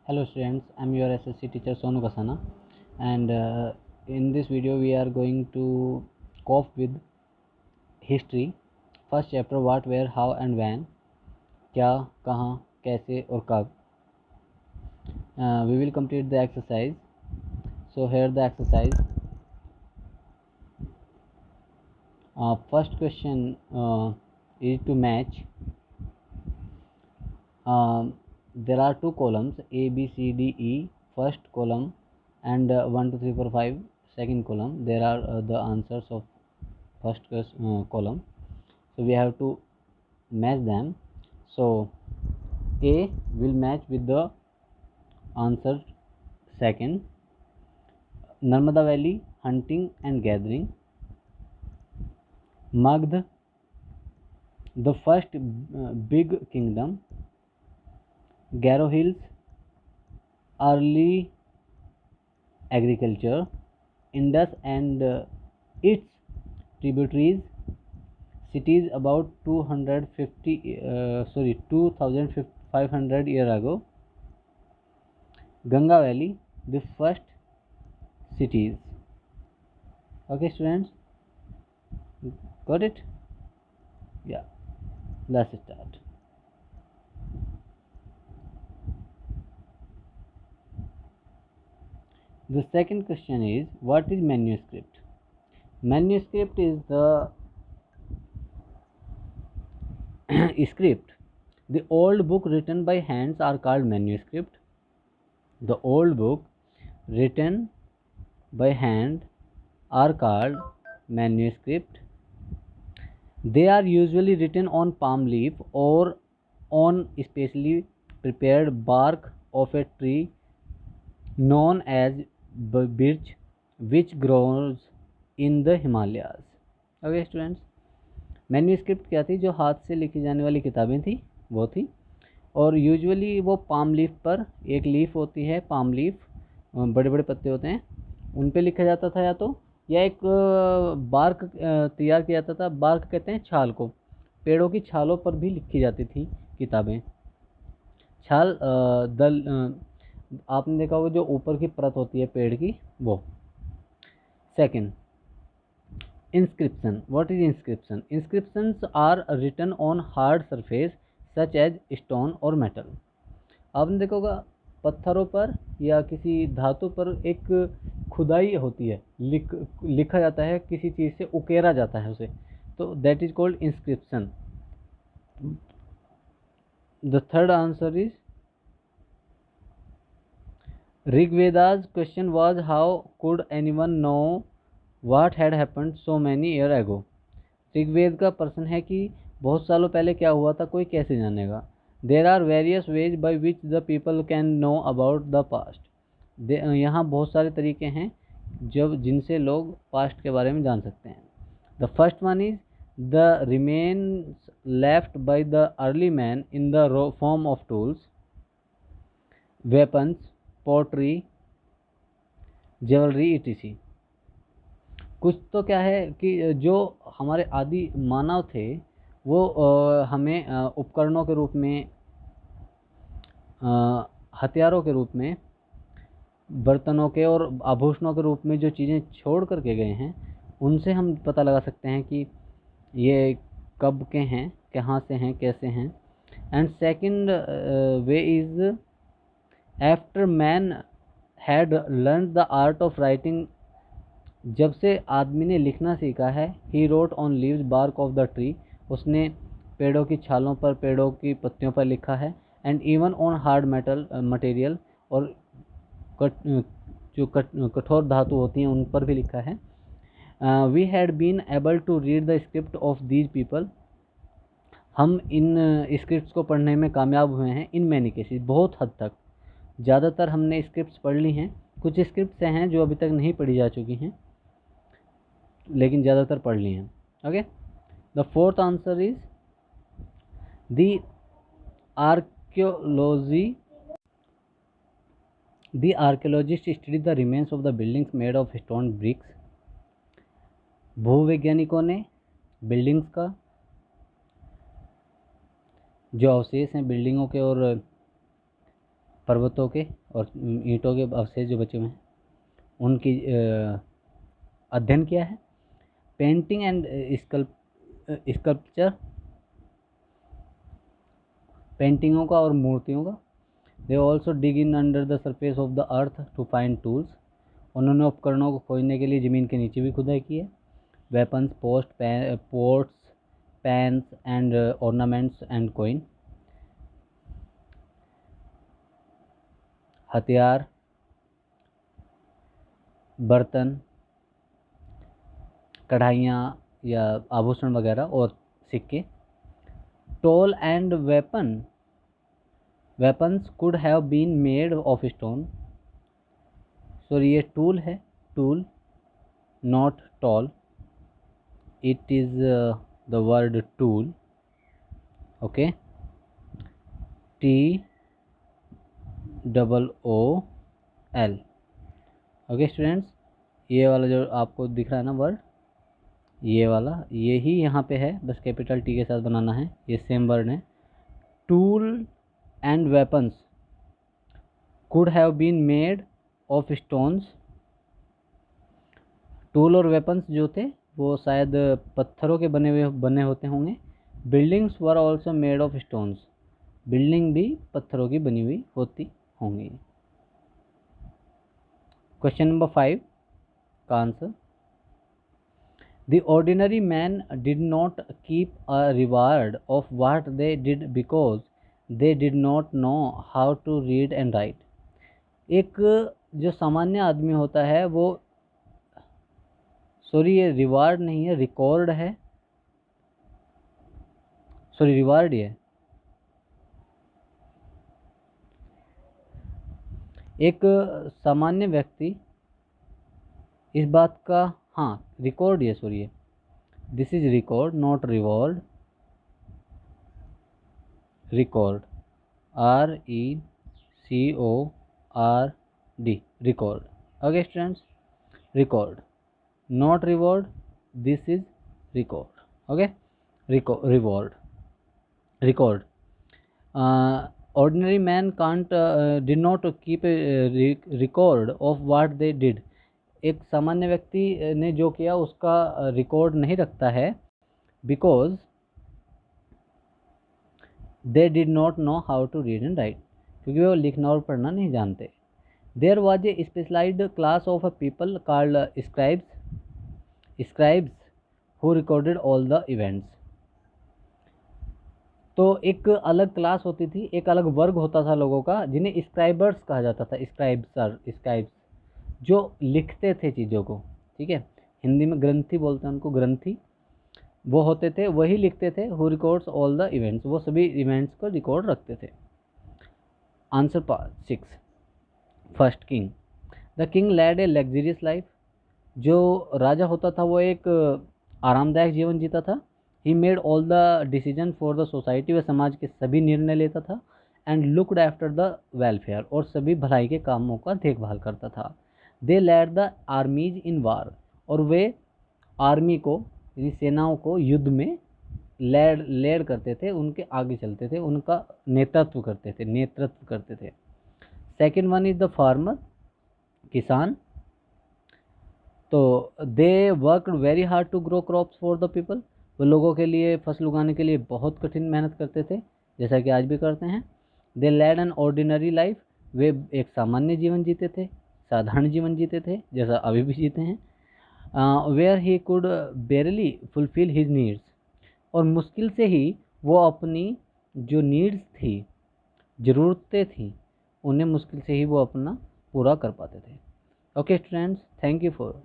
Hello students, I am your SSC teacher Sonu Kasana, and in this video we are going to cope with history. First chapter, what, where, how and when, क्या, कहाँ, कैसे और कब. We will complete the exercise. So here the exercise. First question is to match. There are two columns A, B, C, D, E. First column and 1, 2, 3, 4, 5. Second column. There are the answers of first column. So we have to match them. So A will match with the answer second. Narmada Valley, hunting and gathering. Magध, the first big kingdom. Garo Hills, early agriculture. Indus and its tributaries. Cities about 2500 years ago. Ganga Valley, the first cities. Okay students, got it? Yeah, let's start. The second question is, what is manuscript? Manuscript is the script. The old book written by hands are called manuscript. The old book written by hand are called manuscript. They are usually written on palm leaf or on specially prepared bark of a tree known as birch, which grows in the Himalayas. Okay students, manuscript क्या थी? जो हाथ से लिखी जाने वाली किताबें थी वो थी, और यूजुअली वो पाम लीफ पर, एक लीफ होती है पाम लीफ, बड़े बड़े पत्ते होते हैं, उन पे लिखा जाता था, या एक बार्क तैयार किया जाता था. बार्क कहते हैं छाल को. पेड़ों की छालों पर भी लिखी जाती थी किताबें. छाल आपने देखा होगा जो ऊपर की परत होती है पेड़ की, वो. Second, inscription. What is inscription? Inscriptions are written on hard surface such as stone or metal. आपने देखा होगा पत्थरों पर या किसी धातु पर एक खुदाई होती है, लिखा जाता है, किसी चीज़ से उकेरा जाता है उसे, तो that is called inscription. The third answer is Rigveda's question was, how could anyone know what had happened so many years ago? Rigveda का प्रश्न है कि बहुत सालों पहले क्या हुआ था, कोई कैसे जानेगा. There are various ways by which the people can know about the past. यहाँ बहुत सारे तरीके हैं जब जिनसे लोग पास्ट के बारे में जान सकते हैं. The first one is the remains left by the early man in the form of tools, weapons, pottery, jewellery etc. कुछ तो क्या है कि जो हमारे आदि मानव थे वो हमें उपकरणों के रूप में, हथियारों के रूप में, बर्तनों के और आभूषणों के रूप में जो चीज़ें छोड़ करके गए हैं, उनसे हम पता लगा सकते हैं कि ये कब के हैं, कहाँ से हैं, कैसे हैं. And second way is, after man had learn the art of writing, जब से आदमी ने लिखना सीखा है, he wrote on leaves bark of the tree, उसने पेड़ों की छालों पर, पेड़ों की पत्तियों पर लिखा है. And even on hard metal material, और जो कठोर धातु होती हैं उन पर भी लिखा है. We had been able to read the script of these people, हम इन स्क्रिप्ट्स को पढ़ने में कामयाब हुए हैं. इन मैनी केसेस, बहुत हद तक, ज़्यादातर हमने स्क्रिप्ट्स पढ़ ली हैं. कुछ स्क्रिप्ट्स हैं जो अभी तक नहीं पढ़ी जा चुकी हैं, लेकिन ज़्यादातर पढ़ ली हैं. Okay, the fourth answer is the archaeology. The archaeologists studied the remains of the buildings made of stone bricks. भूवैज्ञानिकों ने बिल्डिंग्स का जो अवशेष हैं बिल्डिंगों के और पर्वतों के और ईंटों के अवशेष जो बचे हुए हैं उनकी अध्ययन किया है। पेंटिंग एंड स्कल्पचर, पेंटिंगों का और मूर्तियों का। They also dig in under the surface of the earth to find tools, उन्होंने उपकरणों को खोजने के लिए ज़मीन के नीचे भी खुदाई की है। Weapons, pots, pans and ornaments and coin, हथियार, बर्तन, कढ़ाइयाँ या आभूषण वगैरह और सिक्के। Tool and weapons could have been made of stone, sorry ये टूल है, tool not tall, it is the word tool, okay, TOOL, okay students. ये वाला जो आपको दिख रहा है ना वर्ड, ये वाला, ये ही यहाँ पे है, बस कैपिटल T के साथ बनाना है, ये सेम वर्ड है। Tool and weapons could have been made of stones, tool और वेपन्स जो थे वो शायद पत्थरों के बने होते होंगे। Buildings were also made of stones, building भी पत्थरों की बनी हुई होती होंगी। क्वेश्चन नंबर 5 का answer, the ordinary man did not keep a reward of what they did because they did not know how to read and write. एक जो सामान्य आदमी होता है वो, सॉरी ये रिवार्ड नहीं है, रिकॉर्ड है, सॉरी रिवार्ड ये, एक सामान्य व्यक्ति इस बात का, हाँ रिकॉर्ड ये, sorry this is record not reward, record RECORD, record, okay students, record not reward, this is record, okay, reward, record. ordinary man did not keep a record of what they did, एक सामान्य व्यक्ति ने जो किया उसका record नहीं रखता है, because they did not know how to read and write, क्योंकि वो लिखना और पढ़ना नहीं जानते। There was a specialised class of people called scribes who recorded all the events. तो एक अलग क्लास होती थी, एक अलग वर्ग होता था लोगों का जिन्हें स्क्राइबर्स कहा जाता था, स्क्राइब्स जो लिखते थे चीज़ों को, ठीक है, हिंदी में ग्रंथी बोलते हैं उनको, ग्रंथी वो होते थे, वही लिखते थे। Who records all the events, वो सभी इवेंट्स को रिकॉर्ड रखते थे। Answer part 6, first king, the king led a luxurious life, जो राजा होता था वो एक आरामदायक जीवन जीता था। He made all the decision for the society, वह समाज के सभी निर्णय लेता था। And looked after the welfare, और सभी भलाई के कामों का देखभाल करता था। दे लेड द आर्मीज इन वार, और वे आर्मी को, यानी सेनाओं को युद्ध में लेड करते थे, उनके आगे चलते थे, उनका नेतृत्व करते थे। Second one is the farmer, किसान, तो they worked very hard to grow crops for the people, वो लोगों के लिए फसल उगाने के लिए बहुत कठिन मेहनत करते थे, जैसा कि आज भी करते हैं। दे लेड एन ऑर्डिनरी लाइफ, वे एक सामान्य जीवन जीते थे, साधारण जीवन जीते थे, जैसा अभी भी जीते हैं। Where he could barely fulfil his needs, और मुश्किल से ही वो अपनी जो नीड्स थी, ज़रूरतें थी, उन्हें मुश्किल से ही वो अपना पूरा कर पाते थे। Okay students, thank you for